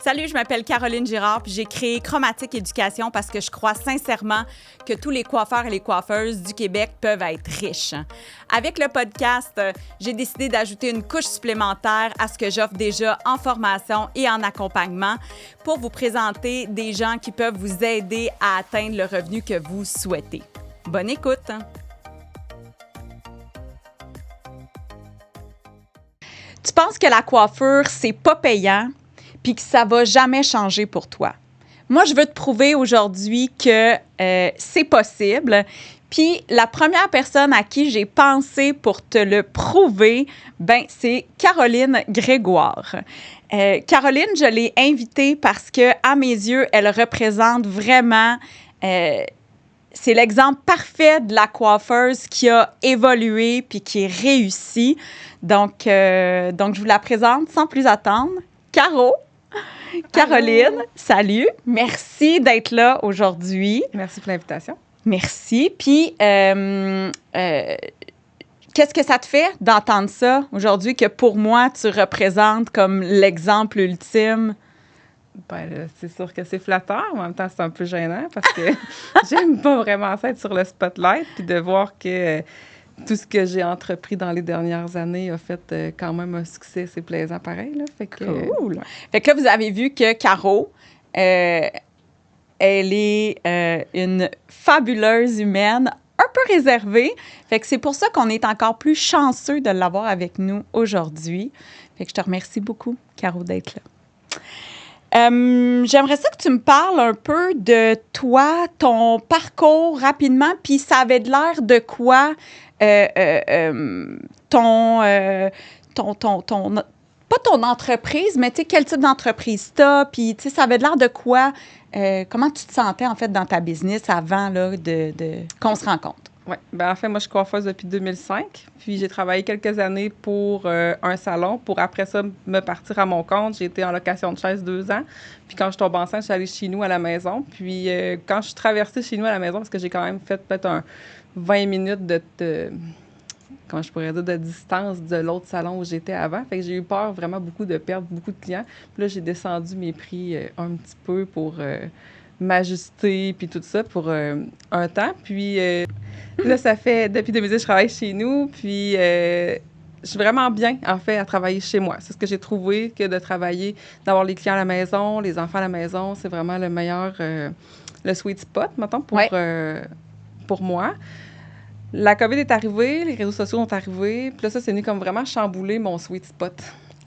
Salut, je m'appelle Caroline Girard, puis j'ai créé Chromatique Éducation parce que je crois sincèrement que tous les coiffeurs et les coiffeuses du Québec peuvent être riches. Avec le podcast, j'ai décidé d'ajouter une couche supplémentaire à ce que j'offre déjà en formation et en accompagnement pour vous présenter des gens qui peuvent vous aider à atteindre le revenu que vous souhaitez. Bonne écoute! Tu penses que la coiffure, c'est pas payant puis que ça va jamais changer pour toi. Moi, je veux te prouver aujourd'hui que c'est possible. Puis la première personne à qui j'ai pensé pour te le prouver, c'est Caroline Grégoire. Caroline, je l'ai invitée parce que, à mes yeux, elle représente vraiment... c'est l'exemple parfait de la coiffeuse qui a évolué puis qui est réussie. Donc, je vous la présente sans plus attendre. Caroline, allô. Salut. Merci d'être là aujourd'hui. Merci pour l'invitation. Merci. Puis, qu'est-ce que ça te fait d'entendre ça aujourd'hui que pour moi, tu représentes comme l'exemple ultime? C'est sûr que c'est flatteur, mais en même temps, c'est un peu gênant parce que j'aime pas vraiment ça être sur le spotlight puis de voir que tout ce que j'ai entrepris dans les dernières années a fait quand même un succès. C'est plaisant pareil, là. Fait que, cool. Fait que là, vous avez vu que Caro, elle est une fabuleuse humaine, un peu réservée. Fait que c'est pour ça qu'on est encore plus chanceux de l'avoir avec nous aujourd'hui. Fait que je te remercie beaucoup, Caro, d'être là. J'aimerais ça que tu me parles un peu de toi, ton parcours rapidement, puis ça avait de l'air de quoi pas ton entreprise, mais tu sais, quel type d'entreprise t'as, puis tu sais, ça avait de l'air de quoi, comment tu te sentais en fait dans ta business avant là, qu'on se rencontre? Oui. En fait, moi, je suis coiffeuse depuis 2005. Puis, j'ai travaillé quelques années pour un salon pour, après ça, me partir à mon compte. J'ai été en location de chaise 2 ans. Puis, quand je tombe enceinte, je suis allée chez nous à la maison. Puis, quand je suis traversée chez nous à la maison, parce que j'ai quand même fait peut-être 20 minutes comment je pourrais dire, de distance de l'autre salon où j'étais avant. Fait que j'ai eu peur vraiment beaucoup de perdre beaucoup de clients. Puis là, j'ai descendu mes prix un petit peu pour m'ajuster puis tout ça pour un temps. Puis... là, ça fait, depuis 2010, je travaille chez nous, puis je suis vraiment bien, en fait, à travailler chez moi. C'est ce que j'ai trouvé, que de travailler, d'avoir les clients à la maison, les enfants à la maison, c'est vraiment le meilleur, le sweet spot, mettons, pour moi. La COVID est arrivée, les réseaux sociaux sont arrivés, puis là, ça, c'est venu comme vraiment chambouler mon sweet spot.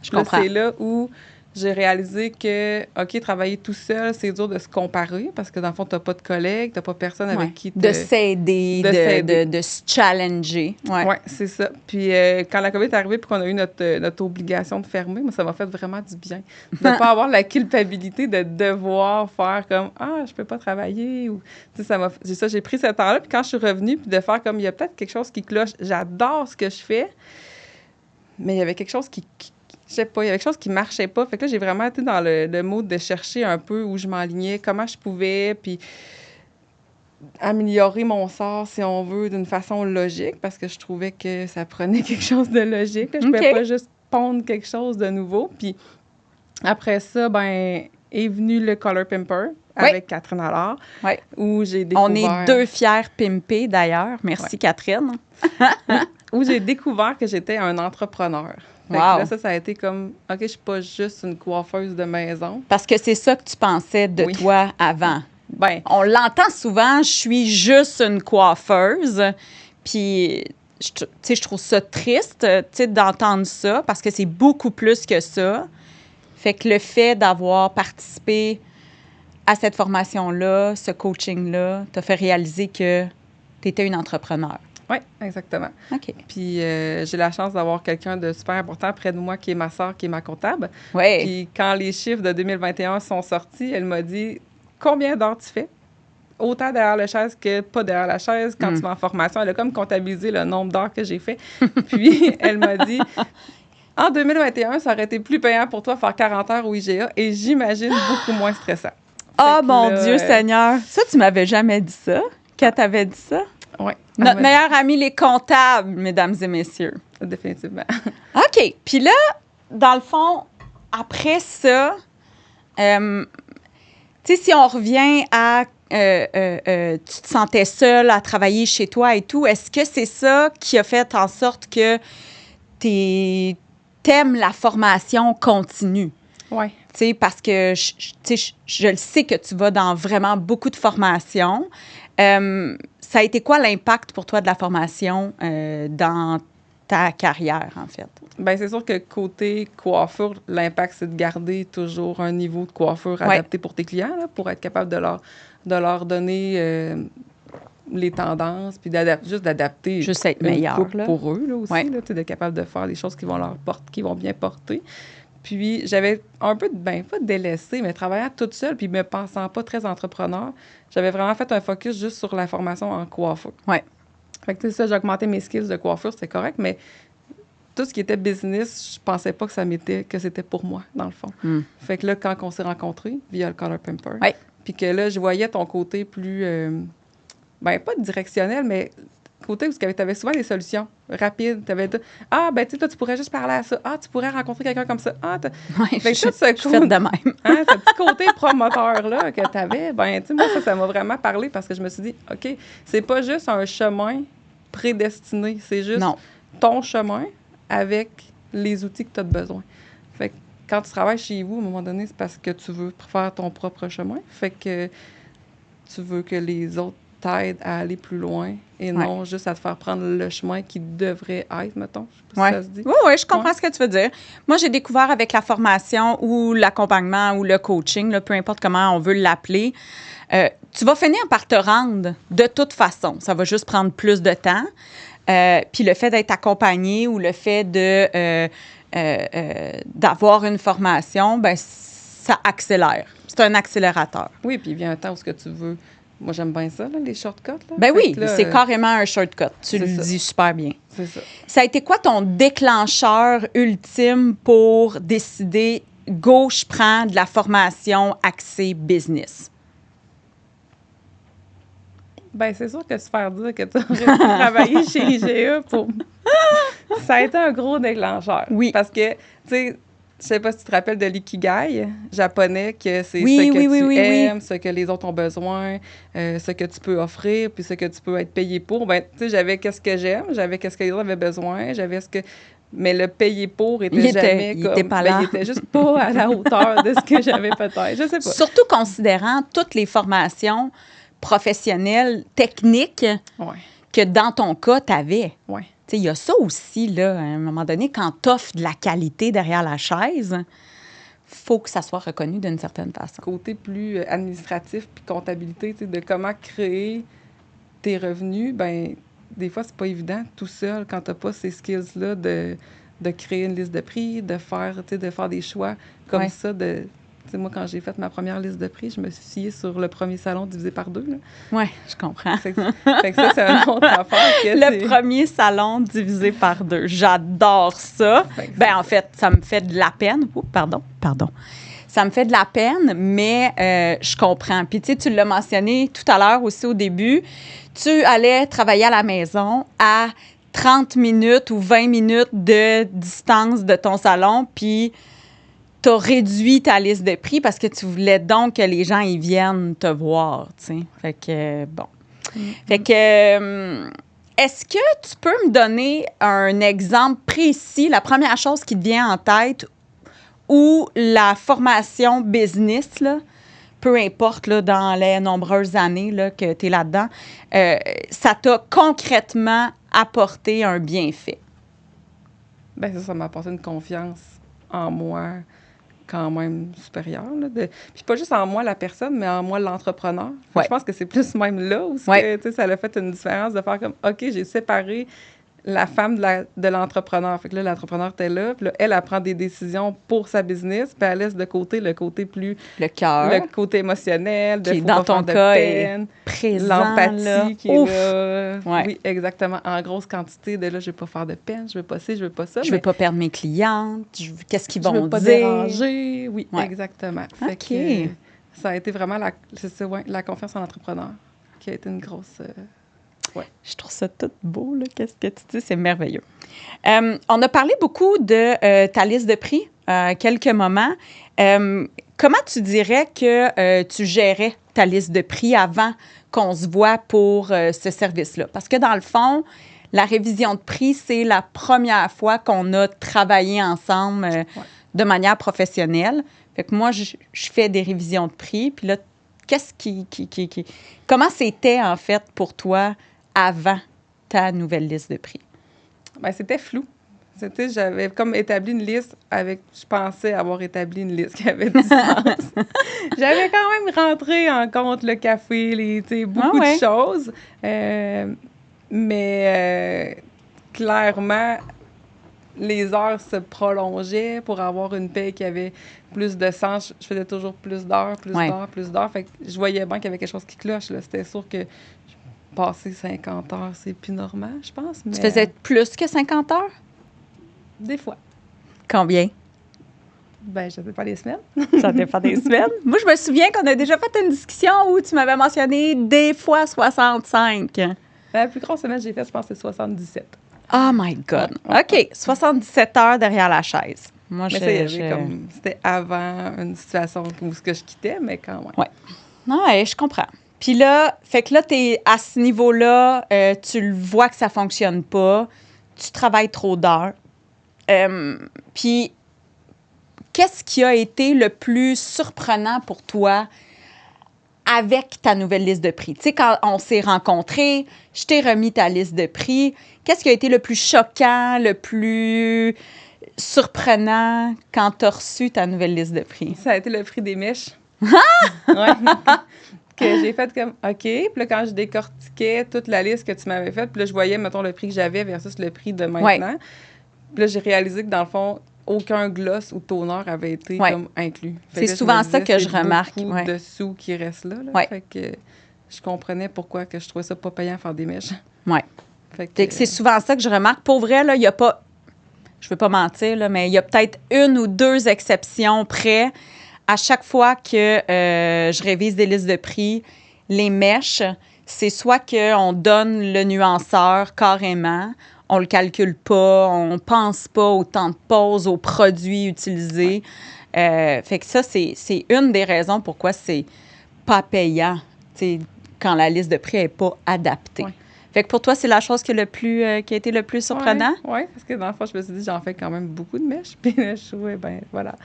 Je comprends. C'est là où j'ai réalisé que, OK, travailler tout seul, c'est dur de se comparer parce que, dans le fond, tu n'as pas de collègues, tu n'as pas personne avec qui de s'aider, de se challenger. Oui, c'est ça. Puis quand la COVID est arrivée et qu'on a eu notre obligation de fermer, moi, ça m'a fait vraiment du bien. De ne pas avoir la culpabilité de devoir faire comme « Ah, je peux pas travailler » ou... Tu sais, j'ai pris ce temps-là. Puis quand je suis revenue, puis de faire comme il y a peut-être quelque chose qui cloche. J'adore ce que je fais, mais il y avait quelque chose qui je sais pas, il y avait quelque chose qui marchait pas. Fait que là, j'ai vraiment été dans le mode de chercher un peu où je m'enlignais, comment je pouvais, puis améliorer mon sort, si on veut, d'une façon logique, parce que je trouvais que ça prenait quelque chose de logique. Là. Je pouvais pas juste pondre quelque chose de nouveau. Puis après ça, est venu le Color Pimper avec Catherine Allard, où j'ai découvert... On est 2 fiers pimpés, d'ailleurs. Merci, Catherine. Où j'ai découvert que j'étais un entrepreneur. Fait que là, ça a été comme, OK, je suis pas juste une coiffeuse de maison. Parce que c'est ça que tu pensais de toi avant. On l'entend souvent, je suis juste une coiffeuse. Puis, je trouve ça triste d'entendre ça parce que c'est beaucoup plus que ça. Fait que le fait d'avoir participé à cette formation-là, ce coaching-là, t'a fait réaliser que tu étais une entrepreneur. Oui, exactement. OK. Puis j'ai la chance d'avoir quelqu'un de super important près de moi qui est ma sœur, qui est ma comptable. Oui. Puis quand les chiffres de 2021 sont sortis, elle m'a dit « Combien d'heures tu fais? » Autant derrière la chaise que pas derrière la chaise. Quand tu vas en formation, elle a comme comptabilisé le nombre d'heures que j'ai fait. Puis elle m'a dit « En 2021, ça aurait été plus payant pour toi de faire 40 heures au IGA et j'imagine beaucoup moins stressant. » Oh mon Dieu Seigneur! Ça, tu m'avais jamais dit ça? Quand t'avais dit ça? Oui. Notre meilleur ami, les comptables, mesdames et messieurs. Définitivement. OK. Puis là, dans le fond, après ça, Tu sais, si on revient à tu te sentais seule à travailler chez toi et tout, est-ce que c'est ça qui a fait en sorte que t'aimes la formation continue? Oui. Tu sais, parce que je le sais que tu vas dans vraiment beaucoup de formations. Ça a été quoi l'impact pour toi de la formation dans ta carrière, en fait? Bien, c'est sûr que côté coiffure, l'impact, c'est de garder toujours un niveau de coiffure adapté pour tes clients, là, pour être capable de leur donner les tendances, puis juste d'adapter Juste être une meilleur, coupe là. pour eux là, aussi, Ouais. là, d'être capable de faire les choses qui vont qui vont bien porter. Puis j'avais un peu, pas délaissé, mais travaillant toute seule, puis me pensant pas très entrepreneur, j'avais vraiment fait un focus juste sur la formation en coiffure. Ouais. Fait que, tu sais, ça, j'ai augmenté mes skills de coiffure, c'était correct, mais tout ce qui était business, je pensais pas que c'était pour moi, dans le fond. Fait que là, quand on s'est rencontrés, via le Color Pimper, Ouais. puis que là, je voyais ton côté plus, pas directionnel, mais côté où tu avais souvent des solutions rapides. Tu avais dit, ben, tu sais, toi, tu pourrais juste parler à ça. Tu pourrais rencontrer quelqu'un comme ça. Oui, fait je suis faite de même. Ce petit côté promoteur-là que tu avais, ben, tu sais, moi, ça m'a vraiment parlé parce que je me suis dit, OK, c'est pas juste un chemin prédestiné, c'est juste ton chemin avec les outils que tu as besoin. Fait que quand tu travailles chez vous, à un moment donné, c'est parce que tu veux faire ton propre chemin. Fait que tu veux que les autres t'aident à aller plus loin et non juste à te faire prendre le chemin qui devrait être, mettons. Je sais pas si ça se dit. Oui, je comprends ce que tu veux dire. Moi, j'ai découvert avec la formation ou l'accompagnement ou le coaching, là, peu importe comment on veut l'appeler, tu vas finir par te rendre de toute façon. Ça va juste prendre plus de temps. Puis le fait d'être accompagné ou le fait d'avoir une formation, ben ça accélère. C'est un accélérateur. Oui, puis il vient un temps où ce que tu veux. Moi, j'aime bien ça, là, les shortcuts. Là. Ben oui, c'est carrément un shortcut. Tu le dis super bien. C'est ça. Ça a été quoi ton déclencheur ultime pour décider, go, je prends de la formation axée business? Ben c'est sûr que se faire dire que tu aurais pu travailler chez IGA ça a été un gros déclencheur. Oui. Parce que, tu sais, je sais pas si tu te rappelles de l'ikigai japonais, que c'est ce que tu aimes, ce que les autres ont besoin, ce que tu peux offrir, puis ce que tu peux être payé pour. Ben, tu sais, j'avais qu'est-ce que j'aime, j'avais qu'est-ce que les autres avaient besoin, j'avais ce que... Mais le payé pour était jamais comme... était pas là. Il était juste pas à la hauteur de ce que j'avais peut-être. Je sais pas. Surtout considérant toutes les formations professionnelles, techniques, que dans ton cas, tu avais. Oui. Il y a ça aussi, là, à un moment donné, quand tu offres de la qualité derrière la chaise, faut que ça soit reconnu d'une certaine façon. Côté plus administratif puis comptabilité, de comment créer tes revenus, ben des fois, c'est pas évident tout seul quand tu n'as pas ces skills-là de créer une liste de prix, de faire des choix comme ça. Moi, quand j'ai fait ma première liste de prix, je me suis fiée sur le premier salon divisé par 2. Oui, je comprends. Fait que ça, c'est une autre affaire. Le premier salon divisé par 2. J'adore ça. Ben en fait, ça me fait de la peine. Oh, pardon. Ça me fait de la peine, mais je comprends. Puis, tu sais, tu l'as mentionné tout à l'heure aussi au début, tu allais travailler à la maison à 30 minutes ou 20 minutes de distance de ton salon, puis tu as réduit ta liste de prix parce que tu voulais donc que les gens y viennent te voir, tu sais. Fait que, bon. Fait que, est-ce que tu peux me donner un exemple précis, la première chose qui te vient en tête, où la formation business, là, peu importe là, dans les nombreuses années là, que tu es là-dedans, ça t'a concrètement apporté un bienfait? Bien, ça m'a apporté une confiance en moi quand même supérieure. Puis pas juste en moi, la personne, mais en moi, l'entrepreneur. Je pense que c'est plus même là où ça a fait une différence de faire comme, OK, j'ai séparé la femme de l'entrepreneur. Fait que là, l'entrepreneur était là, puis là, elle prend des décisions pour sa business, puis elle laisse de côté le côté plus... Le cœur. Le côté émotionnel, qui, dans ton cas, est présent. L'empathie qui est là. Ouais. Oui, exactement. En grosse quantité de là, je veux pas faire de peine, je veux pas ci, je veux pas ça. Je veux pas perdre mes clientes, qu'est-ce qu'ils vont dire. Je veux pas déranger. Oui, ouais. Exactement. Fait que, ça a été vraiment la confiance en l'entrepreneur qui a été une grosse... Ouais. Je trouve ça tout beau, là. Qu'est-ce que tu dis? C'est merveilleux. On a parlé beaucoup de ta liste de prix quelques moments. Comment tu dirais que tu gérais ta liste de prix avant qu'on se voit pour ce service-là? Parce que dans le fond, la révision de prix, c'est la première fois qu'on a travaillé ensemble de manière professionnelle. Fait que moi, je fais des révisions de prix. Puis là, qu'est-ce comment c'était, en fait, pour toi avant ta nouvelle liste de prix? Bien, c'était flou. J'avais comme établi une liste je pensais avoir établi une liste qui avait du sens. J'avais quand même rentré en compte le café, beaucoup de choses. Mais clairement, les heures se prolongeaient pour avoir une paie qui avait plus de sens. Je faisais toujours plus d'heures. Fait que je voyais bien qu'il y avait quelque chose qui cloche, là. C'était sûr que passer 50 heures, c'est plus normal, je pense. Mais... Tu faisais plus que 50 heures? Des fois. Combien? Ben, ça dépend des semaines. Ça dépend des semaines. Moi, je me souviens qu'on a déjà fait une discussion où tu m'avais mentionné des fois 65. La plus grosse semaine que j'ai faite, je pense, c'est 77. Oh my God. OK. 77 heures derrière la chaise. Moi, mais c'était avant une situation où je quittais, mais quand même. Oui. Oui, je comprends. Puis là, fait que là, tu es à ce niveau-là, tu le vois que ça ne fonctionne pas, tu travailles trop d'heures. Puis, qu'est-ce qui a été le plus surprenant pour toi avec ta nouvelle liste de prix? Tu sais, quand on s'est rencontrés, je t'ai remis ta liste de prix. Qu'est-ce qui a été le plus choquant, le plus surprenant quand tu as reçu ta nouvelle liste de prix? Ça a été le prix des mèches. Ouais. Que j'ai fait comme, OK. Puis là, quand je décortiquais toute la liste que tu m'avais faite, puis là, je voyais, mettons, le prix que j'avais versus le prix de maintenant. Puis là, j'ai réalisé que, dans le fond, aucun gloss ou toner avait été comme inclus. C'est souvent ça que je remarque. Il y a beaucoup de sous qui restent là. Fait que je comprenais pourquoi que je trouvais ça pas payant faire des mèches. Oui. C'est souvent ça que je remarque. Pour vrai, il n'y a pas... Je ne veux pas mentir, là, mais il y a peut-être 1 ou 2 exceptions près. À chaque fois que je révise des listes de prix, les mèches, c'est soit qu'on donne le nuanceur carrément, on le calcule pas, on pense pas au temps de pause, aux produits utilisés. Fait que ça, c'est une des raisons pourquoi c'est pas payant, quand la liste de prix n'est pas adaptée. Ouais. Fait que pour toi, c'est la chose qui a été le plus surprenant? Oui, parce que dans le fond, je me suis dit, j'en fais quand même beaucoup de mèches. Puis là, je trouvais, ben voilà.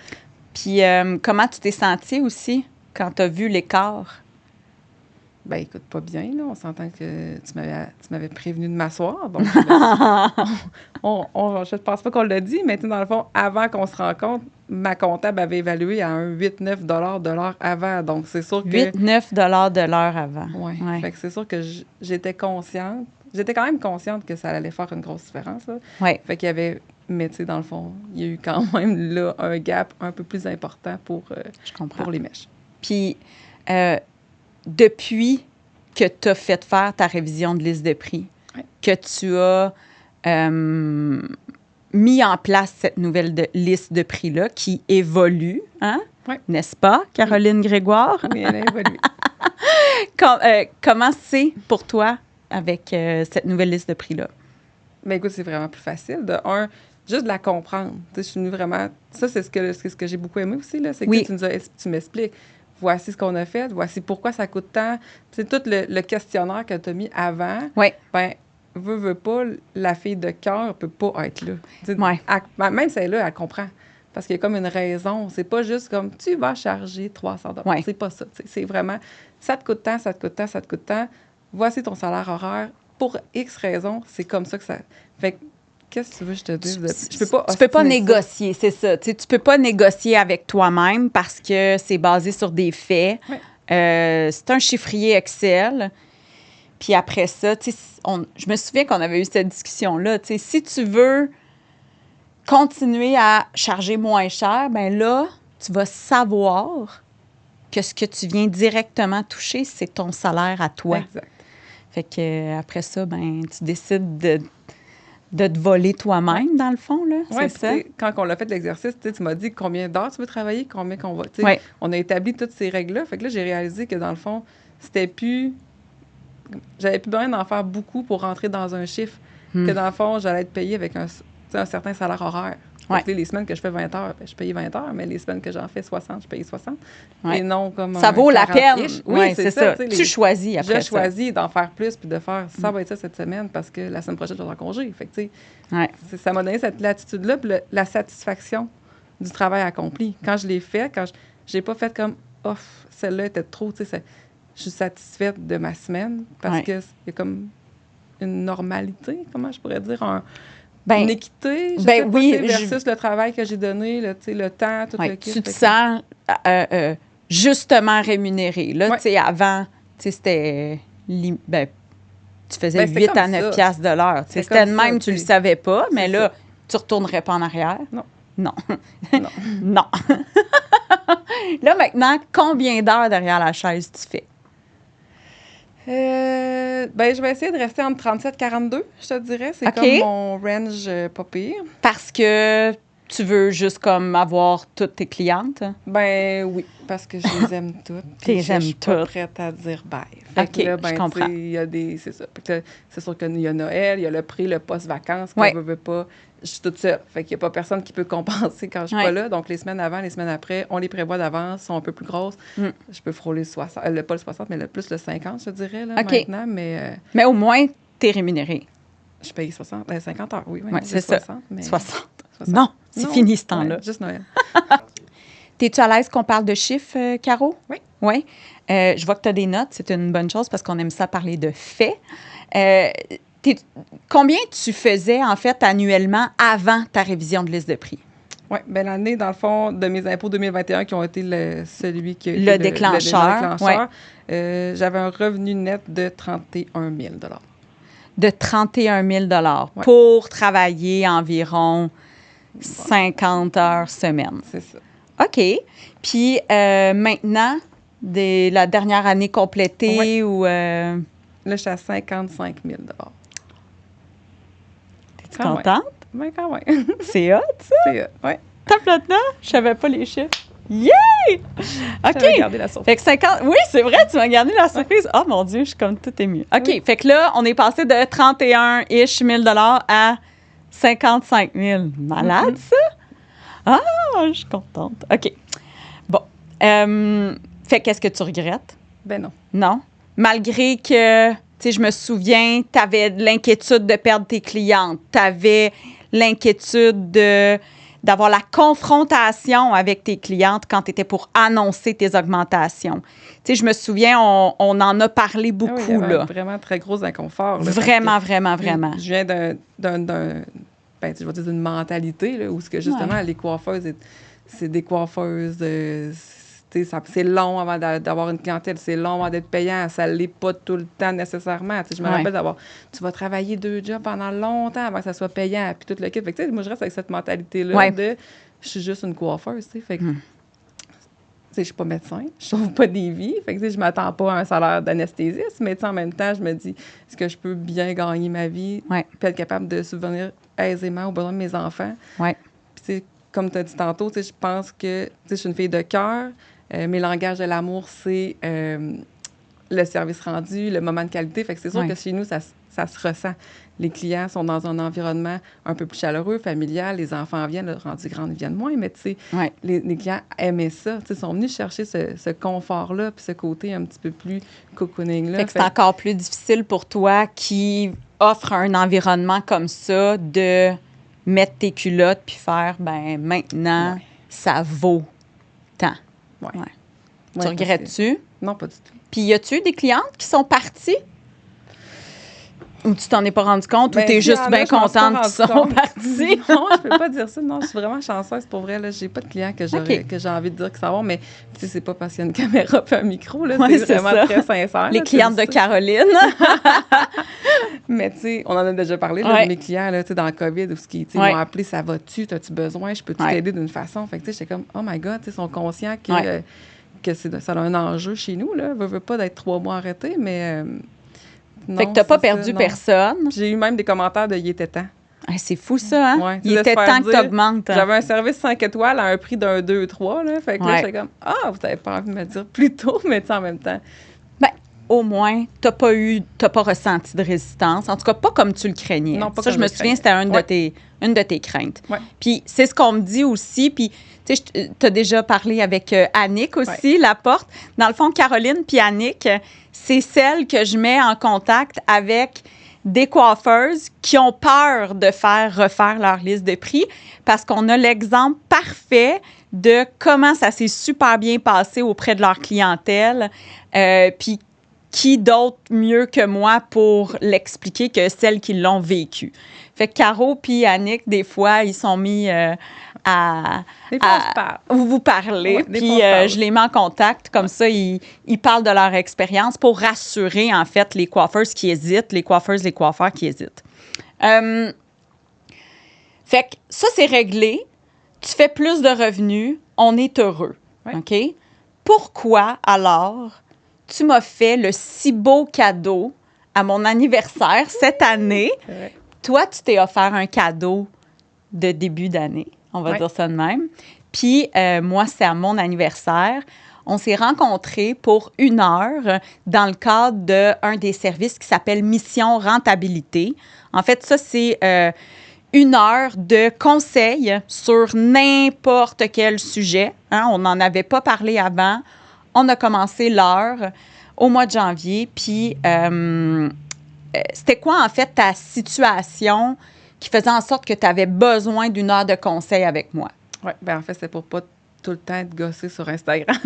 Puis comment tu t'es sentie aussi quand tu as vu l'écart? Ben écoute, pas bien, là. On s'entend que tu m'avais prévenu de m'asseoir. Donc, je ne pense pas qu'on l'a dit, mais dans le fond, avant qu'on se rencontre, ma comptable avait évalué à un 8-9 de l'heure avant. Donc, c'est sûr que... 8-9 de l'heure avant. Oui. Ouais. Fait que c'est sûr que j'étais consciente. J'étais quand même consciente que ça allait faire une grosse différence. Oui. Fait qu'il y avait... Mais tu sais, dans le fond, il y a eu quand même là un gap un peu plus important pour les mèches. Puis, depuis que tu as fait faire ta révision de liste de prix, que tu as mis en place cette nouvelle liste de prix-là qui évolue, hein? N'est-ce pas, Caroline Grégoire? Oui, elle a évolué. Comment c'est pour toi avec cette nouvelle liste de prix-là? Bien, écoute, c'est vraiment plus facile. De un, juste de la comprendre. Tu sais, je suis venue vraiment... Ça, c'est ce que j'ai beaucoup aimé aussi, là. C'est que tu m'expliques. Voici ce qu'on a fait. Voici pourquoi ça coûte tant. C'est tout le questionnaire que tu as mis avant. Oui. Bien, veux pas, la fille de cœur peut pas être là. Oui. Même celle-là, elle comprend. Parce qu'il y a comme une raison. C'est pas juste comme, tu vas charger 300 $. Oui. C'est pas ça. C'est vraiment, ça te coûte tant, ça te coûte tant, ça te coûte tant. Voici ton salaire horaire. Pour X raisons, c'est comme ça que ça... Fait que, qu'est-ce que tu veux que je te dise? Tu peux pas négocier, c'est ça. Tu peux pas négocier avec toi-même parce que c'est basé sur des faits. Oui. C'est un chiffrier Excel. Puis après ça, je me souviens qu'on avait eu cette discussion-là. Si tu veux continuer à charger moins cher, bien là, tu vas savoir que ce que tu viens directement toucher, c'est ton salaire à toi. Exact. Fait que après ça, ben tu décides de te voler toi-même, dans le fond, là. Oui, c'est ça. Quand on l'a fait l'exercice, tu m'as dit combien d'heures tu veux travailler, combien qu'on va. Ouais. On a établi toutes ces règles-là. Fait que là, j'ai réalisé que dans le fond, c'était plus. J'avais plus besoin d'en faire beaucoup pour rentrer dans un chiffre. Que dans le fond, j'allais être payée avec un certain salaire horaire. Ouais. Les semaines que je fais 20 heures, ben, je paye 20 heures, mais les semaines que j'en fais 60, je paye 60. Ouais. Et non comme Ça un vaut la 40 peine. -ish. Oui, c'est ça. tu sais, Tu choisis après je ça. choisis d'en faire plus puis de faire ça va être ça cette semaine parce que la semaine prochaine, je vais en congé. Fait que, tu sais, Ouais. ça m'a donné cette latitude-là puis la satisfaction du travail accompli. Quand je l'ai fait, j'ai pas fait comme « Oh, celle-là était trop », tu sais, je suis satisfaite de ma semaine parce qu'il y a comme une normalité, comment je pourrais dire, une équité, je sais pas, oui, versus le travail que j'ai donné, le temps, tout le kit. Tu te sens justement rémunéré. Là, tu sais, avant, tu sais, c'était... tu faisais 8 à 9 piastres de l'heure. C'était de même, tu le savais pas, mais là, tu retournerais pas en arrière. Non. Non. Non. Non. Là, maintenant, combien d'heures derrière la chaise tu fais? Je vais essayer de rester entre 37 et 42, je te dirais. C'est comme mon range pas pire. Parce que tu veux juste comme avoir toutes tes clientes? Ben oui, parce que je les aime toutes. Puis je suis pas prête à dire bye. Fait que là, je comprends. Il y a c'est ça. C'est sûr qu'il y a Noël, il y a le prix, le post-vacances, que je veux pas. Je suis toute seule. Fait qu'il n'y a pas personne qui peut compenser quand je suis pas là. Donc, les semaines avant, les semaines après, on les prévoit d'avance, sont un peu plus grosses. Je peux frôler 60, pas le 60, mais plus le 50, je dirais, là, maintenant. Mais au moins, tu es rémunéré. Je paye 50 heures, oui. C'est 60, ça. Mais 60. Non, c'est fini ce temps-là. Juste Noël. T'es-tu à l'aise qu'on parle de chiffres, Caro? Oui. Oui. Je vois que tu as des notes. C'est une bonne chose parce qu'on aime ça parler de faits. Combien tu faisais, en fait, annuellement avant ta révision de liste de prix? Oui, bien l'année, dans le fond, de mes impôts 2021 qui ont été celui qui a été le déclencheur. J'avais un revenu net de 31 000 de 31 000 pour travailler environ 50 heures semaine. C'est ça. OK. Puis maintenant, la dernière année complétée ou... Là, je suis à 55 000 T'es-tu contente? Bien, quand même. C'est hot, ça? C'est hot, oui. Top là-dedans? Je savais pas les chiffres. Yeah! OK. J'avais gardé la surprise. Fait que 50... Oui, c'est vrai, tu m'as gardé la surprise. Oh mon Dieu, je suis comme tout émue. OK. Fait que là, on est passé de 31-ish 000 à 55 000. Malade, ça? Ah, je suis contente. OK. Bon. Fait qu'est-ce que tu regrettes? Ben non. Non? Malgré que, tu sais, je me souviens, tu avais l'inquiétude de perdre tes clientes. Tu avais l'inquiétude d'avoir la confrontation avec tes clientes quand tu étais pour annoncer tes augmentations. Tu sais, je me souviens, on en a parlé beaucoup, il y avait là. Vraiment très gros inconfort. Là, vraiment. Je viens d'une mentalité là, où ce que justement les coiffeuses, c'est des coiffeuses... c'est long avant d'avoir une clientèle, c'est long avant d'être payant, ça ne l'est pas tout le temps nécessairement. Je me rappelle tu vas travailler 2 jobs pendant longtemps avant que ça soit payant, puis tout le kit. Fait que, moi, je reste avec cette mentalité-là de je suis juste une coiffeuse. Fait que, je suis pas médecin, je sauve pas des vies. Fait que, je m'attends pas à un salaire d'anesthésiste, mais en même temps, je me dis, est-ce que je peux bien gagner ma vie, puis être capable de subvenir aisément aux besoins de mes enfants? Puis, comme tu as dit tantôt, je pense que je suis une fille de cœur. Mes langages de l'amour, c'est le service rendu, le moment de qualité. Fait que c'est sûr que chez nous, ça se ressent. Les clients sont dans un environnement un peu plus chaleureux, familial. Les enfants viennent, rendus grands, ils viennent moins. Mais les clients aimaient ça. Ils sont venus chercher ce confort-là puis ce côté un petit peu plus cocooning-là. Fait que c'est encore plus difficile pour toi qui offre un environnement comme ça de mettre tes culottes puis faire, ben maintenant, ça vaut tant. Tu regrettes-tu? Non, pas du tout. Puis, y a-tu des clientes qui sont parties? Ou tu t'en es pas rendu compte? Ou t'es juste bien contente qu'ils sont partis? Non, je peux pas dire ça. Non, je suis vraiment chanceuse pour vrai. Là, j'ai pas de clients que j'ai envie de dire que ça va, mais c'est pas parce qu'il y a une caméra et un micro. Là, c'est vraiment très sincère. Les clientes de Caroline. Mais tu sais, on en a déjà parlé de mes clients là, dans le COVID, où ils m'ont appelé, ça va-tu? T'as-tu besoin? Je peux t'aider d'une façon? Fait que j'étais comme, oh my God, ils sont conscients que ça a un enjeu chez nous. Là. Veut pas d'être 3 mois arrêté, mais... non, fait que t'as pas perdu personne. J'ai eu même des commentaires de « il était temps ». C'est fou, ça, hein? Ouais, il était temps que t'augmentes. J'avais un service 5 étoiles à un prix d'un 2-3, là. Fait que là, j'étais comme « Ah, vous avez pas envie de me dire plus tôt, mais en même temps... » au moins, t'as pas ressenti de résistance. En tout cas, pas comme tu le craignais. Non, pas ça, comme je me je souviens, craignais. c'était une de tes craintes. Ouais. Puis c'est ce qu'on me dit aussi. Puis, tu sais, t'as déjà parlé avec Annick aussi, Laporte. Dans le fond, Caroline puis Annick, c'est celles que je mets en contact avec des coiffeuses qui ont peur de faire refaire leur liste de prix parce qu'on a l'exemple parfait de comment ça s'est super bien passé auprès de leur clientèle. Puis qui d'autre mieux que moi pour l'expliquer que celles qui l'ont vécu. Fait que Caro puis Annick, des fois, ils sont mis Des fois, on se parle. vous parler. Ouais, des Puis fois, on se parle. je les mets en contact. Comme ça, ils parlent de leur expérience pour rassurer, en fait, les coiffeuses qui hésitent, les coiffeurs qui hésitent. Fait que ça, c'est réglé. Tu fais plus de revenus. On est heureux. Ouais. OK? Pourquoi, alors, tu m'as fait le si beau cadeau à mon anniversaire cette année? C'est vrai. Toi, tu t'es offert un cadeau de début d'année, on va dire ça de même. Puis, moi, c'est à mon anniversaire. On s'est rencontrés pour 1 heure dans le cadre d'un des services qui s'appelle Mission Rentabilité. En fait, ça, c'est 1 heure de conseils sur n'importe quel sujet. Hein? On n'en avait pas parlé avant. On a commencé l'heure au mois de janvier. Puis, c'était quoi, en fait, ta situation qui faisait en sorte que tu avais besoin d'1 heure de conseil avec moi? Oui, bien en fait, c'est pour pas tout le temps être gossé sur Instagram.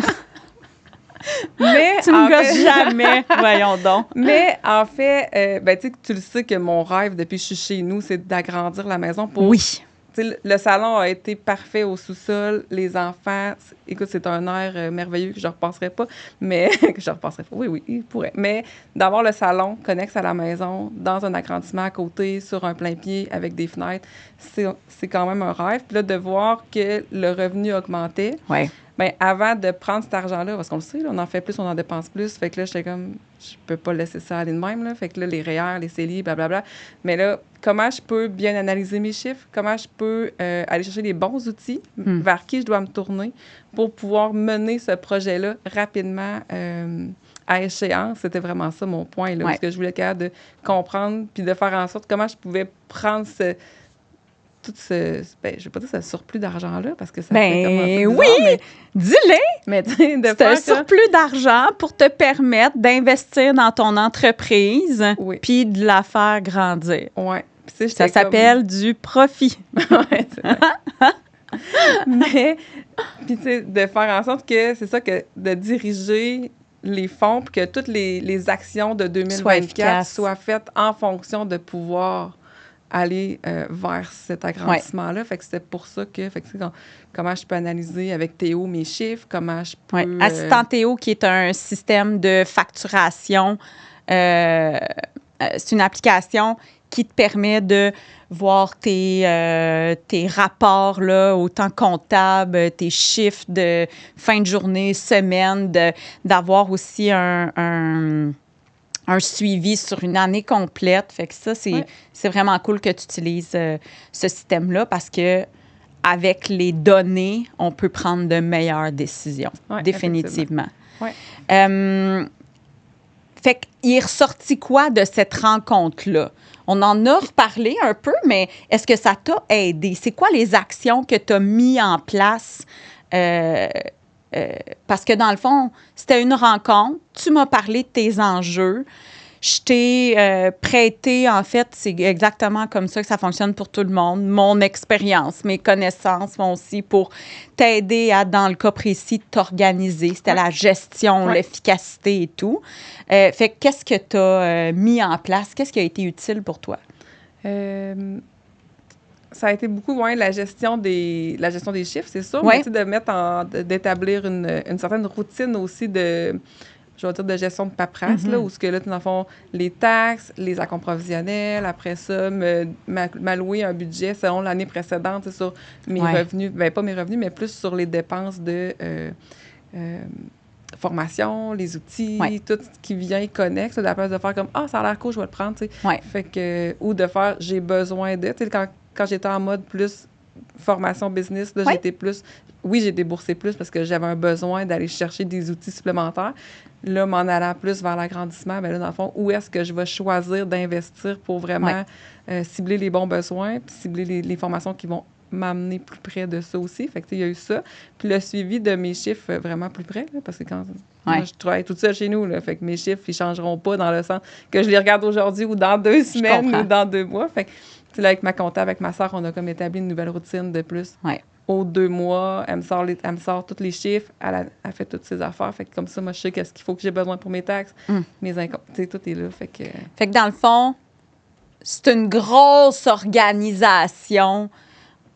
Mais Tu me gosses jamais, voyons donc. Mais en fait, ben, tu le sais que mon rêve depuis que je suis chez nous, c'est d'agrandir la maison pour... Oui. Le salon a été parfait au sous-sol. Les enfants, écoute, c'est un air merveilleux que je ne repasserai pas, mais que je ne repasserai pas. Oui, il pourrait. Mais d'avoir le salon connexe à la maison, dans un agrandissement à côté, sur un plein pied, avec des fenêtres, c'est quand même un rêve. Puis là, de voir que le revenu augmentait, Oui. bien, avant de prendre cet argent-là, parce qu'on le sait, là, on en fait plus, on en dépense plus. Fait que là, j'étais comme, je peux pas laisser ça aller de même. Là. Fait que là, les REER, les CELI, blablabla. Mais là, comment je peux bien analyser mes chiffres? Comment je peux aller chercher les bons outils vers qui je dois me tourner pour pouvoir mener ce projet-là rapidement à échéance? C'était vraiment ça mon point, là, parce que je voulais être capable de comprendre puis de faire en sorte comment je pouvais prendre tout ce, ben, je vais pas dire ce surplus d'argent-là, parce que ça fait comme un peu bizarre, oui, dis-le! Mais tu sais, de C'est faire un que- surplus d'argent pour te permettre d'investir dans ton entreprise Oui. puis de la faire grandir. Ouais. Puis, tu sais, Ça j'étais comme- s'appelle du profit. Ouais, c'est vrai. Mais, puis tu sais, de faire en sorte que, c'est ça, que de diriger les fonds, puis que toutes les actions de 2024 efficaces. soient faites en fonction de pouvoir aller vers cet agrandissement-là. Fait que c'était pour ça que, fait que, tu sais, comment je peux analyser avec Théo mes chiffres, comment je peux... Oui. Assistant Théo, qui est un système de facturation, c'est une application qui te permet de voir tes rapports, là, autant comptables, tes chiffres de fin de journée, semaine, d'avoir aussi un suivi sur une année complète. Fait que ça, c'est vraiment cool que tu utilises ce système-là parce que avec les données, on peut prendre de meilleures décisions, définitivement. Ouais. Fait qu'il est ressorti quoi de cette rencontre-là? On en a reparlé un peu, mais est-ce que ça t'a aidé? C'est quoi les actions que tu as mis en place? Parce que dans le fond, c'était une rencontre. Tu m'as parlé de tes enjeux. Je t'ai prêté, en fait, c'est exactement comme ça que ça fonctionne pour tout le monde. Mon expérience, mes connaissances vont aussi pour t'aider à, dans le cas précis, t'organiser. C'était la gestion, l'efficacité et tout. Fait que qu'est-ce que tu as mis en place? Qu'est-ce qui a été utile pour toi? Ça a été beaucoup la gestion des chiffres, c'est sûr, Ouais. mais d'établir une certaine routine aussi de gestion de paperasse, là, où ce que là, dans le fond, les taxes, les accomptes provisionnels, après ça, m'allouer un budget selon l'année précédente sur mes revenus, bien pas mes revenus, mais plus sur les dépenses de formation, les outils, tout ce qui vient connexe, à la place de faire comme « Ah, ça a l'air cool, je vais le prendre », tu sais. Fait que, ou de faire « J'ai besoin de », tu sais, quand j'étais en mode plus formation business, là, Ouais. j'ai été plus... Oui, j'ai déboursé plus parce que j'avais un besoin d'aller chercher des outils supplémentaires. Là, m'en allant plus vers l'agrandissement, bien là, dans le fond, où est-ce que je vais choisir d'investir pour vraiment cibler les bons besoins, puis cibler les formations qui vont m'amener plus près de ça aussi. Fait que, tu sais, il y a eu ça. Puis le suivi de mes chiffres vraiment plus près, là, parce que quand moi, je travaille toute seule chez nous, là, fait que mes chiffres, ils changeront pas dans le sens que je les regarde aujourd'hui ou dans 2 semaines ou dans 2 mois. Fait que, tu sais, là, avec ma comptable, avec ma soeur, on a comme établi une nouvelle routine de plus. Ouais. Aux 2 mois, elle me sort tous les chiffres, elle fait toutes ses affaires. Fait que comme ça, moi, je sais qu'est-ce qu'il faut que j'ai besoin pour mes taxes, mes incoms. Tu sais, tout est là. Fait que dans le fond, c'est une grosse organisation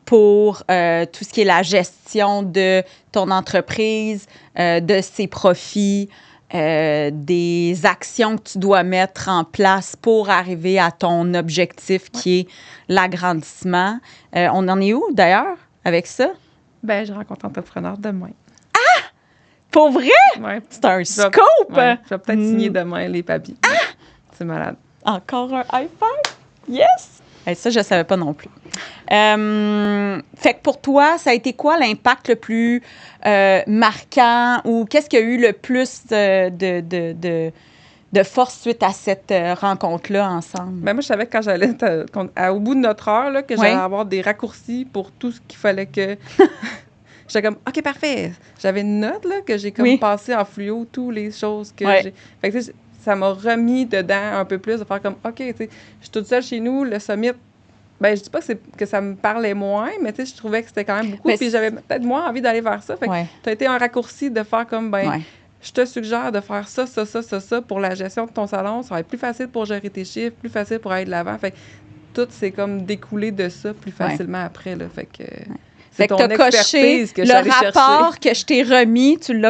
pour tout ce qui est la gestion de ton entreprise, de ses profits, des actions que tu dois mettre en place pour arriver à ton objectif qui est l'agrandissement. On en est où, d'ailleurs, avec ça? ben je rencontre un entrepreneur demain. Pour vrai? Ouais. C'est un scoop! Ouais, je vais peut-être signer demain les papiers. C'est malade. Encore un high five? Yes! Ça, je ne savais pas non plus. Fait que pour toi, ça a été quoi l'impact le plus marquant ou qu'est-ce qui a eu le plus de force suite à cette rencontre-là ensemble? Ben moi, je savais que quand j'allais au bout de notre heure, là, que j'allais avoir des raccourcis pour tout ce qu'il fallait que... J'étais comme, OK, parfait. J'avais une note là, que j'ai comme passé en fluo, toutes les choses que j'ai... Fait que, ça m'a remis dedans un peu plus, de faire comme, OK, tu sais, je suis toute seule chez nous, le summit, ben je dis pas que ça me parlait moins, mais tu sais, je trouvais que c'était quand même beaucoup, puis j'avais peut-être moins envie d'aller vers ça. Fait que tu as été un raccourci de faire comme, je te suggère de faire ça pour la gestion de ton salon. Ça va être plus facile pour gérer tes chiffres, plus facile pour aller de l'avant. Fait que tout s'est comme découlé de ça plus facilement après, là. Fait que... Fait que tu as coché le rapport que je t'ai remis, tu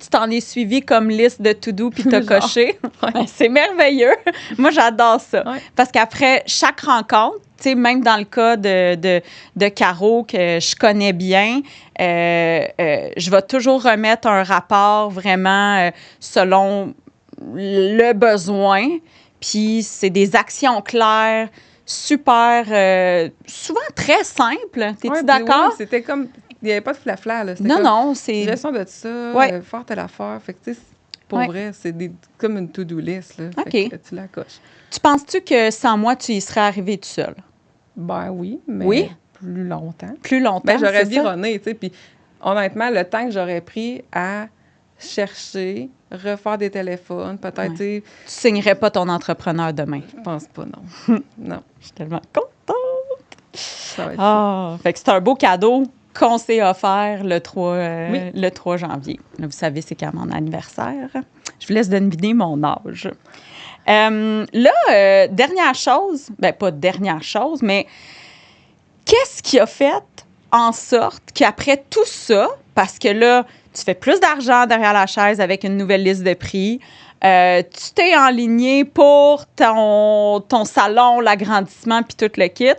t'en es suivi comme liste de to-do, puis tu as coché. C'est merveilleux. Moi, j'adore ça. Parce qu'après chaque rencontre, tu sais, même dans le cas de Caro, que je connais bien, je vais toujours remettre un rapport vraiment selon le besoin. Puis c'est des actions claires, super, souvent très simple. T'es-tu d'accord? Oui, c'était comme, il n'y avait pas de flafla, là. Non, c'est... gestion de ça, faire telle affaire. Fait que, tu sais, pour vrai, c'est comme une to-do list, là. OK. Fait que tu la coches. Tu penses-tu que sans moi, tu y serais arrivé tout seul? Ben oui, mais plus longtemps. Plus longtemps, ben j'aurais vironné, tu sais. Puis honnêtement, le temps que j'aurais pris à chercher, refaire des téléphones, peut-être, tu sais... Tu signerais pas ton entrepreneur demain? Je pense pas, non. Non. Je suis tellement contente! Ça va être fait que c'est un beau cadeau qu'on s'est offert le 3 janvier. Là, vous savez, c'est quand mon anniversaire. Je vous laisse deviner mon âge. Dernière chose, ben pas dernière chose, mais qu'est-ce qui a fait en sorte qu'après tout ça, parce que là, tu fais plus d'argent derrière la chaise avec une nouvelle liste de prix, tu t'es enligné pour ton salon, l'agrandissement, puis tout le kit.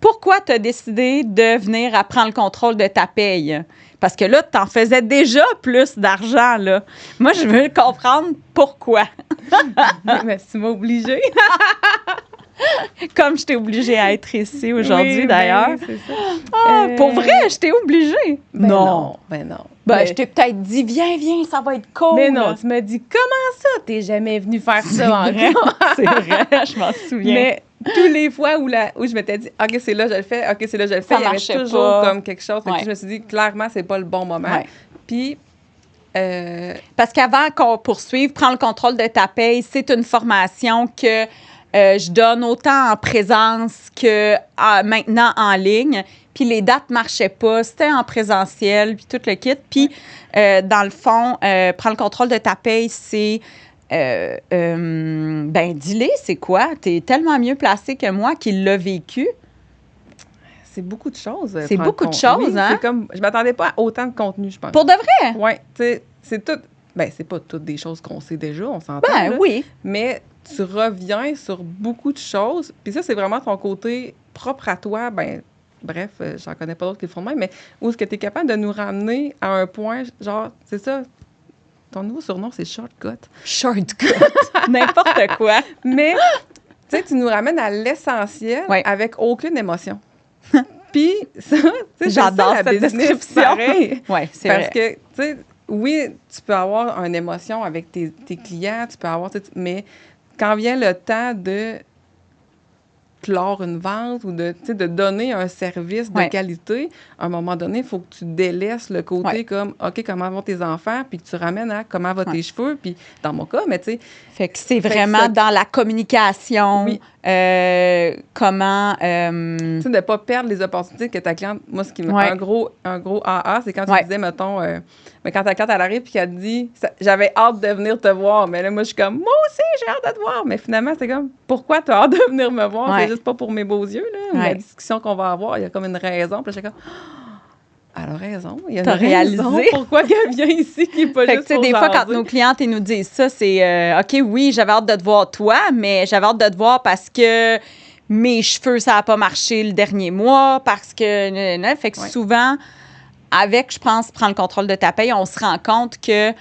Pourquoi tu as décidé de venir à prendre le contrôle de ta paye? Parce que là, tu en faisais déjà plus d'argent, là. Moi, je veux comprendre pourquoi. Mais tu m'as obligée. Comme je t'ai obligée à être ici aujourd'hui, d'ailleurs. C'est ça. Pour vrai, je t'ai obligée. Ben non. Ben, je t'ai peut-être dit, viens, ça va être cool. Mais non, tu m'as dit, comment ça, t'es jamais venu faire ça encore? C'est vrai, je m'en souviens. Mais tous les fois où je m'étais dit, OK, c'est là, je le fais, OK, c'est là, je le fais, il y avait toujours comme quelque chose. Fait que je me suis dit, clairement, c'est pas le bon moment. Puis... Parce qu'avant qu'on poursuive, prends le contrôle de ta paye, c'est une formation que je donne autant en présence que maintenant en ligne. Puis les dates ne marchaient pas, c'était en présentiel, puis tout le kit. Puis, dans le fond, prends le contrôle de ta paye, c'est... dis-les, c'est quoi? Tu es tellement mieux placé que moi qui l'a vécu. C'est beaucoup de choses. C'est beaucoup de choses, hein? C'est comme... Je m'attendais pas à autant de contenu, je pense. Pour de vrai? Oui, tu sais, c'est tout... Ben, c'est pas toutes des choses qu'on sait déjà, on s'entend. Ben oui. Mais tu reviens sur beaucoup de choses. Puis ça, c'est vraiment ton côté propre à toi. Ben, bref, j'en connais pas d'autres qui le font de même, mais où est-ce que tu es capable de nous ramener à un point, genre, c'est ça, ton nouveau surnom, c'est Shortcut. Shortcut. N'importe quoi. Mais, tu sais, tu nous ramènes à l'essentiel avec aucune émotion. Puis ça, tu sais, J'adore c'est ça, la cette business, description. pareil. Oui, c'est Parce vrai. que, tu sais, oui, tu peux avoir une émotion avec tes clients, tu peux avoir, mais quand vient le temps de clore une vente ou de, tu sais, de donner un service de Ouais. qualité, à un moment donné, il faut que tu délaisses le côté Ouais. comme, OK, comment vont tes enfants, puis que tu ramènes à comment vont Ouais. tes cheveux, puis dans mon cas, mais tu sais, Fait que c'est Fait que vraiment ça- dans la communication, Oui. comment... tu sais, de ne pas perdre les opportunités que ta cliente, moi, ce qui me Ouais. un gros AA, c'est quand tu Ouais. disais, mettons, mais quand ta cliente, elle arrive puis qu'elle te dit, j'avais hâte de venir te voir, mais là, moi, je suis comme, moi aussi, j'ai hâte de te voir, mais finalement, c'est comme, pourquoi tu as hâte de venir me voir? Ouais. C'est juste pas pour mes beaux yeux, là, Ouais. la discussion qu'on va avoir, il y a comme une raison, puis là, je suis comme, elle a raison, il y a une T'as raison réalisé. pourquoi qu'elle vient ici, qui n'est pas Fait que, juste tu sais, pour des fois, quand jaser. nos clientes ils nous disent ça, c'est OK, oui, j'avais hâte de te voir toi, mais j'avais hâte de te voir parce que mes cheveux, ça n'a pas marché le dernier mois, parce que. Nanana. Fait que Ouais. souvent, avec, je pense, prendre le contrôle de ta paye, on se rend compte que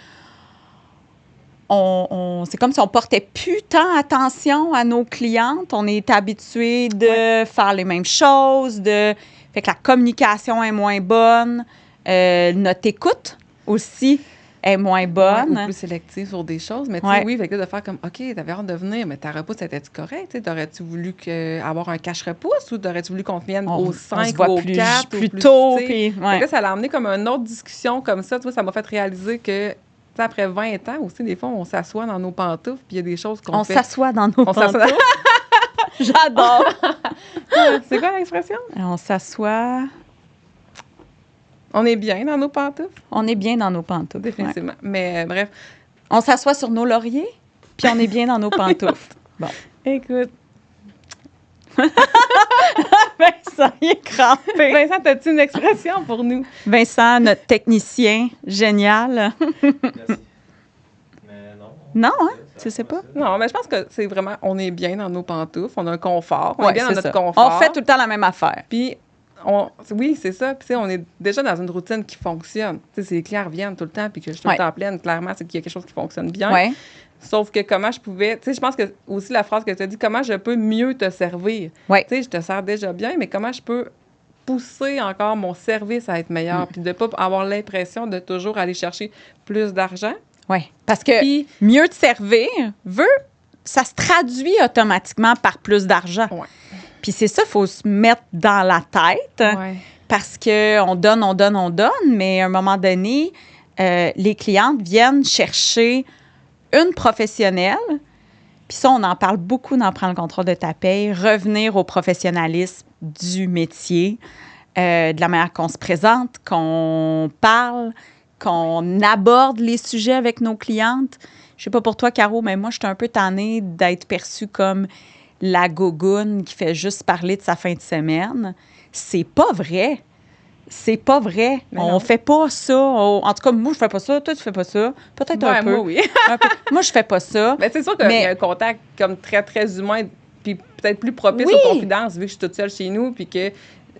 c'est comme si on portait plus tant attention à nos clientes. On est habitué de faire les mêmes choses, fait que la communication est moins bonne, notre écoute aussi est moins Ouais, bonne. ou plus sélective sur des choses. Mais tu Ouais. sais, oui, fait que là, de faire comme, OK, t'avais hâte de venir, mais ta repousse, était-tu correct? Tu sais, t'aurais-tu voulu avoir un cache-repousse ou t'aurais-tu voulu qu'on te vienne On au se 5 voit ou au plus, 4 plus ou plus tôt. tu sais. Puis, Fait ouais. que là, ça l'a amené comme une autre discussion comme ça. Tu vois, ça m'a fait réaliser que, tu sais, après 20 ans aussi, des fois, on s'assoit dans nos pantoufles, puis il y a des choses qu'on On fait. s'assoit dans nos On s'assoit pantoufles. J'adore. C'est quoi l'expression? On s'assoit. On est bien dans nos pantoufles, On est bien dans nos pantoufles. Ouais. définitivement. Mais bref, On s'assoit sur nos lauriers, puis on est bien dans nos pantoufles. Bon. écoute. Vincent, il est crampé. Vincent, as-tu une expression pour nous? Vincent, notre technicien, génial. Merci. Mais non. Non, hein? Ça, Tu sais pas? Non, mais je pense que c'est vraiment, on est bien dans nos pantoufles, on a un confort, on Ouais, est bien dans c'est notre ça. confort. On fait tout le temps la même affaire. Puis, oui, c'est ça. Puis, tu sais, on est déjà dans une routine qui fonctionne. Tu sais, si les clients reviennent tout le temps, puis que je suis tout le Ouais. temps pleine, clairement, c'est qu'il y a quelque chose qui fonctionne bien. Oui. Sauf que comment je pouvais, tu sais, je pense que aussi la phrase que tu as dit, comment je peux mieux te servir. Ouais. Tu sais, je te sers déjà bien, mais comment je peux pousser encore mon service à être meilleur, puis de ne pas avoir l'impression de toujours aller chercher plus d'argent. Oui. Parce que Puis, mieux te servir, ça se traduit automatiquement par plus d'argent. Ouais. Puis c'est ça, il faut se mettre dans la tête ouais. parce qu'on donne, mais à un moment donné, les clientes viennent chercher une professionnelle. Puis ça, on en parle beaucoup dans Prendre le contrôle de ta paye, revenir au professionnalisme du métier, de la manière qu'on se présente, qu'on parle, qu'on aborde les sujets avec nos clientes. Je sais pas pour toi, Caro, mais moi, je suis un peu tannée d'être perçue comme la gogoune qui fait juste parler de sa fin de semaine. C'est pas vrai. C'est pas vrai. Mais On non. fait pas ça. En tout cas, moi, je fais pas ça. Toi, tu fais pas ça. Peut-être un Ouais, peu. moi, oui. Un peu. Moi, je fais pas ça. Mais c'est sûr qu'il Mais- y a un contact comme très, très humain, puis peut-être plus propice Oui. aux confidences, vu que je suis toute seule chez nous, puis qu'il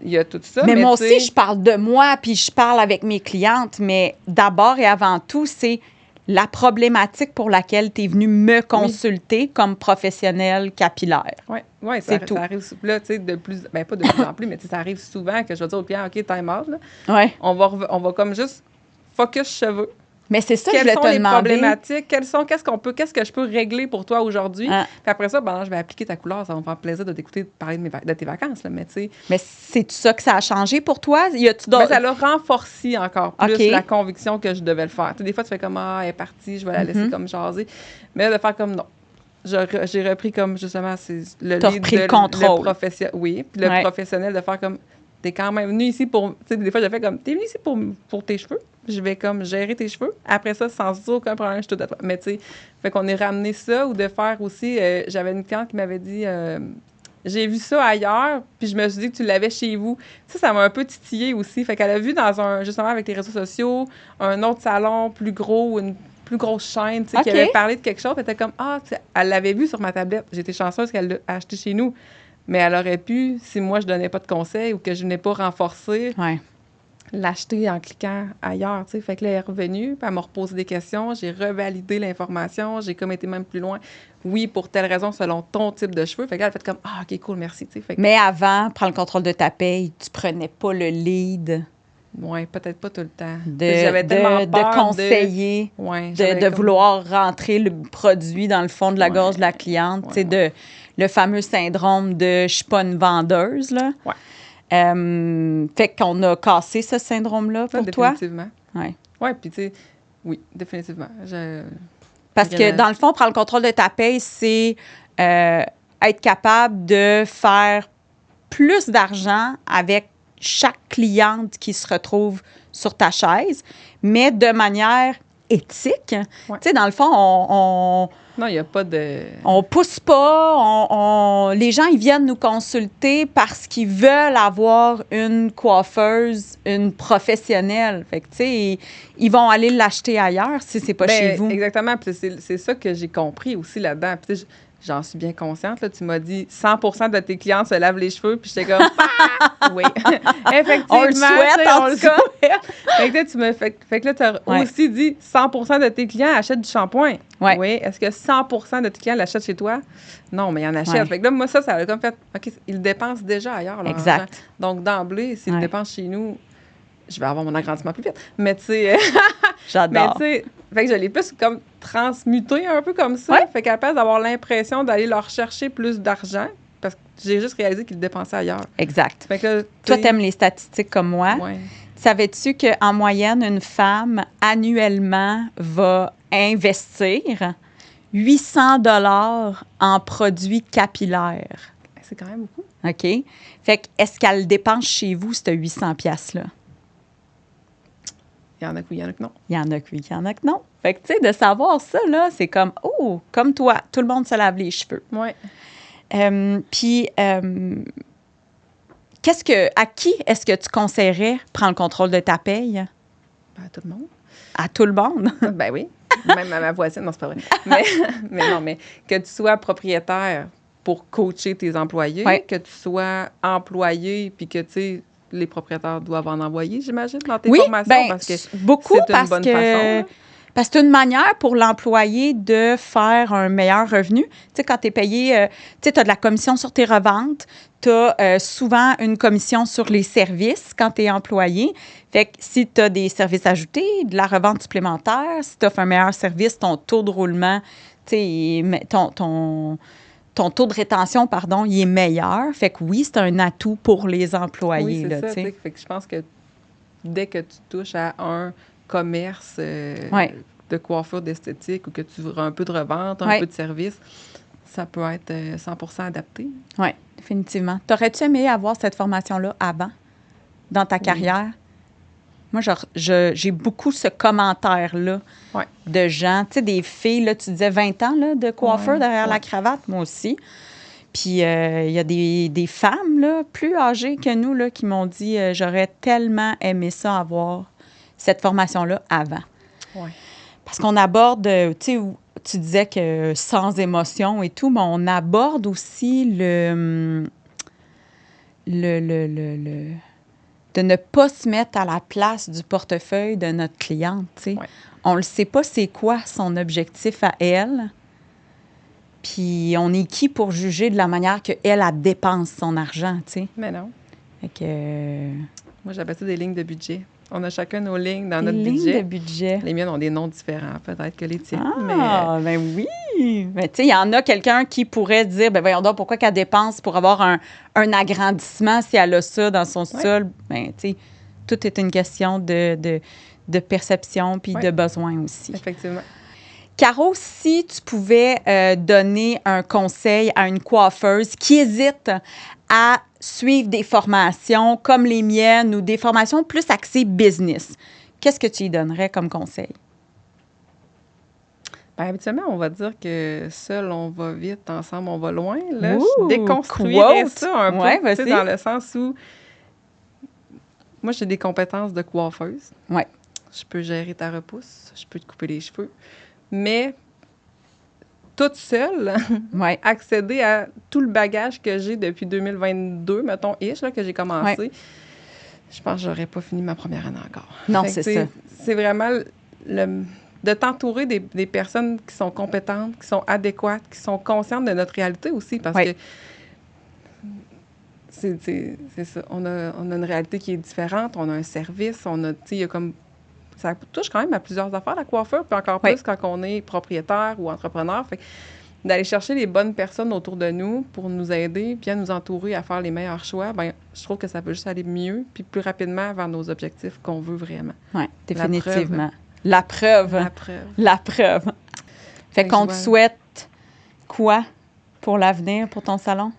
y a tout ça. Mais moi tu sais, aussi, je parle de moi, puis je parle avec mes clientes. Mais d'abord et avant tout, c'est la problématique pour laquelle tu es venu me consulter comme professionnelle capillaire. ouais, ouais, C'est ça, tout. ça arrive. Là, tu sais, pas de plus en plus, mais tu sais, ça arrive souvent que je vais dire au client, OK, time out, là. Ouais. On va comme juste focus cheveux. Mais c'est ça que je Quelles voulais sont te les demander. problématiques? Qu'est-ce que je peux régler pour toi aujourd'hui? Hein. Puis après ça, je vais appliquer ta couleur. Ça va me faire plaisir de t'écouter parler de tes vacances, là, mais tu sais. Mais c'est tout ça que ça a changé pour toi? Y a-tu Ben, d'autres... ça l'a renforcé encore plus OK. la conviction que je devais le faire. Tu sais, des fois, tu fais comme, elle est partie, je vais la laisser comme jaser. Mais là, de faire comme, non. J'ai repris comme, justement, c'est le T'as lead repris le contrôle. Oui, puis le Ouais. professionnel de faire comme, t'es quand même venu ici pour, tu sais, des fois, j'ai fait comme, t'es venu ici pour tes cheveux. Je vais comme gérer tes cheveux. Après ça, sans aucun problème, je suis tout à toi. Mais tu sais, fait qu'on est ramené ça ou de faire aussi, j'avais une cliente qui m'avait dit, j'ai vu ça ailleurs, puis je me suis dit que tu l'avais chez vous. Ça m'a un peu titillé aussi. Fait qu'elle a vu justement avec les réseaux sociaux, un autre salon plus gros ou une plus grosse chaîne, tu sais, qui OK. avait parlé de quelque chose. Elle était comme, tu sais, elle l'avait vu sur ma tablette. J'étais chanceuse qu'elle l'a acheté chez nous. Mais elle aurait pu, si moi je donnais pas de conseils ou que je n'ai pas renforcé Ouais. l'acheter en cliquant ailleurs, tu sais. Fait que là, elle est revenue, puis elle m'a reposé des questions, j'ai revalidé l'information, j'ai comme été même plus loin. Oui, pour telle raison, selon ton type de cheveux. Fait qu'elle a fait comme, ah, OK, cool, merci, tu sais. Fait que, Mais avant, prends le contrôle de ta paye, tu prenais pas le lead ouais, peut-être pas tout le temps. Tu sais, j'avais tellement de peur conseiller, Ouais, de j'avais comme... vouloir rentrer le produit dans le fond de la gorge de la cliente, tu sais, le fameux syndrome de je suis pas une vendeuse, là. Ouais. Fait qu'on a cassé ce syndrome-là pour toi? Définitivement. Oui. Oui, puis tu sais, oui, définitivement. Parce que dans le fond, prendre le contrôle de ta paye, c'est être capable de faire plus d'argent avec chaque cliente qui se retrouve sur ta chaise, mais de manière éthique. Ouais. Tu sais, dans le fond, Non, il n'y a pas de... on pousse pas, les gens, ils viennent nous consulter parce qu'ils veulent avoir une coiffeuse, une professionnelle. Fait que, tu sais, ils vont aller l'acheter ailleurs si c'est pas chez vous. Exactement. Puis c'est ça que j'ai compris aussi là-dedans. Puis tu sais, j'en suis bien consciente. Là. Tu m'as dit 100% de tes clients se lavent les cheveux. Puis j'étais comme, oui. Effectivement. On le souhaite, en tout cas. Fait que là, fait que là, tu as aussi dit 100% de tes clients achètent du shampoing. Ouais. Oui. Est-ce que 100% de tes clients l'achètent chez toi? Non, mais ils en achètent. Ouais. Fait que là, moi, ça a comme fait, OK, ils le dépensent déjà ailleurs. Leur Exact. argent. Donc, d'emblée, s'ils le dépensent chez nous, je vais avoir mon agrandissement plus vite. Mais tu sais... J'adore. Mais tu sais, fait que je l'ai plus comme transmuté un peu comme ça. Fait qu'à place d'avoir l'impression d'aller leur chercher plus d'argent, parce que j'ai juste réalisé qu'ils le dépensaient ailleurs. Exact. Fait que là, toi, t'aimes les statistiques comme moi. Ouais. Savais-tu qu'en moyenne, une femme, annuellement, va investir 800 $ en produits capillaires? C'est quand même beaucoup. OK? Fait que, est-ce qu'elle dépense chez vous, ce 800 $-là? Il y en a que oui, il y en a que non. Il y en a que oui, il y en a que non. Fait que, tu sais, de savoir ça, là, c'est comme, oh, comme toi, tout le monde se lave les cheveux. Oui. Puis, à qui est-ce que tu conseillerais prendre le contrôle de ta paye? Ben, à tout le monde. À tout le monde? Ben oui. Même à ma voisine, non, c'est pas vrai. Mais que tu sois propriétaire pour coacher tes employés, que tu sois employé, puis que, tu sais, les propriétaires doivent en envoyer, j'imagine, dans tes formations, parce que beaucoup c'est une bonne façon. Parce que c'est une manière pour l'employé de faire un meilleur revenu. Tu sais, quand tu es payé, tu sais, tu as de la commission sur tes reventes, tu as souvent une commission sur les services quand tu es employé. Fait que si tu as des services ajoutés, de la revente supplémentaire, si tu offres un meilleur service, ton taux de roulement, tu sais, ton taux de rétention, pardon, il est meilleur. Fait que oui, c'est un atout pour les employés. Oui, c'est là, ça. Fait que je pense que dès que tu touches à un commerce de coiffure, d'esthétique, ou que tu veux un peu de revente, un peu de service, ça peut être 100% adapté. Oui, définitivement. T'aurais-tu aimé avoir cette formation-là avant, dans ta carrière? Moi, j'ai beaucoup ce commentaire-là de gens. Tu sais, des filles, là, tu disais 20 ans là, de coiffeur derrière la cravate, moi aussi. Puis, il y a des femmes là, plus âgées que nous là, qui m'ont dit j'aurais tellement aimé ça avoir cette formation-là avant. Ouais. Parce qu'on aborde, tu sais, tu disais que sans émotion et tout, mais on aborde aussi de ne pas se mettre à la place du portefeuille de notre cliente, tu sais. Ouais. On ne sait pas c'est quoi son objectif à elle. Puis on est qui pour juger de la manière qu'elle, elle dépense son argent, tu sais. Mais non. Fait que... Moi, j'appelle ça des lignes de budget. On a chacun nos lignes dans des notre lignes budget. de budget. Les miennes ont des noms différents, peut-être que les tiennes. Ah, ben oui! Mais tu sais, il y en a quelqu'un qui pourrait dire, ben voyons donc, pourquoi qu'elle dépense pour avoir un agrandissement si elle a ça dans son sol? Ben tu sais, tout est une question de perception puis de besoin aussi. Effectivement. Caro, si tu pouvais donner un conseil à une coiffeuse qui hésite à suivre des formations comme les miennes ou des formations plus axées business, qu'est-ce que tu lui donnerais comme conseil? Bien, habituellement, on va dire que seul, on va vite, ensemble, on va loin. Là, Ouh, je déconstruirais quote. ça un peu, Ouais, tu sais, dans le sens où moi, j'ai des compétences de coiffeuse. Ouais. Je peux gérer ta repousse, je peux te couper les cheveux, mais toute seule, accéder à tout le bagage que j'ai depuis 2022, mettons, que j'ai commencé, je pense que j'aurais pas fini ma première année encore. Non, Fait que, c'est tu sais, ça. C'est vraiment de t'entourer des personnes qui sont compétentes, qui sont adéquates, qui sont conscientes de notre réalité aussi, parce Oui. que c'est ça. On a une réalité qui est différente, on a un service, on a, tu sais, il y a comme... Ça touche quand même à plusieurs affaires, la coiffure, puis encore Oui. plus quand on est propriétaire ou entrepreneur. Fait que d'aller chercher les bonnes personnes autour de nous pour nous aider, bien nous entourer à faire les meilleurs choix, bien, je trouve que ça peut juste aller mieux, puis plus rapidement vers nos objectifs qu'on veut vraiment. Oui, définitivement. La preuve. La preuve. La preuve. Fait Fait que qu'on je te vois- souhaite quoi pour l'avenir, pour ton salon?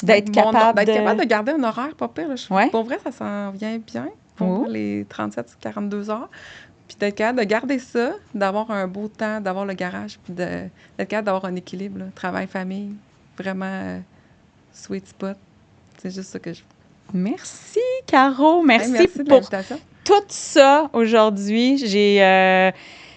D'être capable D'être capable de garder un horaire pas pire. Là. Ouais. Pour vrai, ça s'en vient bien Oh. pour les 37-42 heures. Puis d'être capable de garder ça, d'avoir un beau temps, d'avoir le garage, puis d'être capable d'avoir un équilibre, là. Travail-famille, vraiment sweet spot. C'est juste ça que je... Merci, Caro. Merci, merci de pour l'invitation. tout ça aujourd'hui.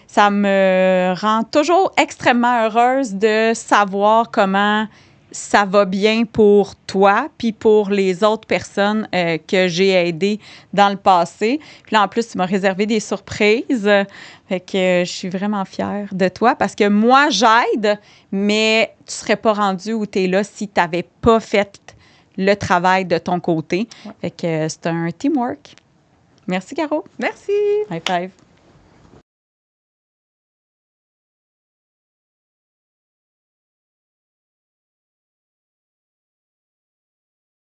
Ça me rend toujours extrêmement heureuse de savoir comment ça va bien pour toi puis pour les autres personnes que j'ai aidées dans le passé. Puis là, en plus, tu m'as réservé des surprises. Fait que je suis vraiment fière de toi parce que moi, j'aide, mais tu serais pas rendu où tu es là si tu n'avais pas fait le travail de ton côté. Ouais. Fait que c'est un teamwork. Merci, Caro. Merci! High five.